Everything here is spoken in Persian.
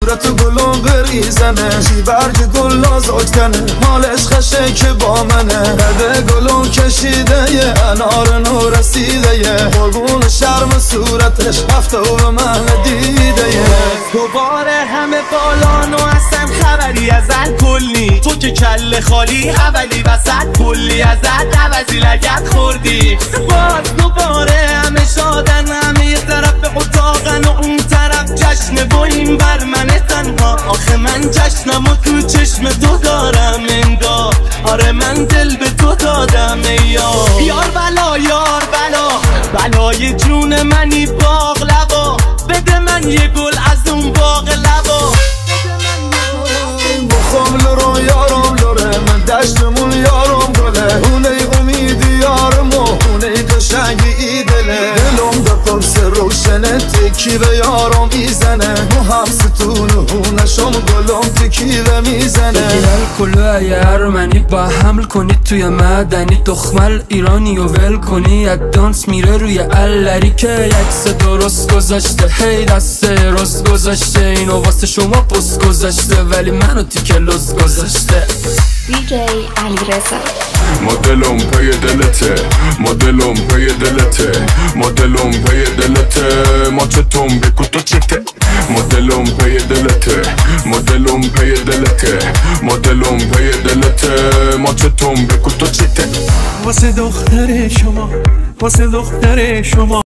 صورت گلم بریزنه چی برگ گل نازک کنه حالش خشه که با منه رده گلم کشیده یه انار نو رسیده یه قربون شرم صورتش رفته و به من دیده یه دوباره همه بالان و اصلا خبری ازت کلی تو که کل خالی اولی وسط کلی ازت عوضی لگت خوردی باز دوباره همه شادن همه یه طرف اتاقن و اون طرف جشن و این بر من تنها آخه من جشنم و تو چشم تو دارم انگار آره من دل به تو دادم یار بلا یار بلا بلای جون منی باقلبا بده من یه گل از اون باقلبا بخوام لرو یارم لره من دشتمون یارم گله اونه امیدی یارم و اونه قشنگی ای دله دلم در قرص روشنه تکی به یارم ایزنه مو هم ستون و هونشم گلم تکی به میزنه بگیرل کلو اگه ارمنی با حمل کنی توی مدنی تخمل ایرانی و ول کنی ادانس میره روی اللری که یکس درست گذاشته هی دست راست گذاشته اینو واسه شما پست گذاشته ولی منو تیکه لز گذاشته DJ علیرضا مدلم پی دلته مدلم پی دلته مدلم پی دلته ما چتون بکو تو چته مدلم پی دلته مدلم پی دلته مدلم پی دلته ما چتون بکو تو چته واسه دختر شما واسه دختر شما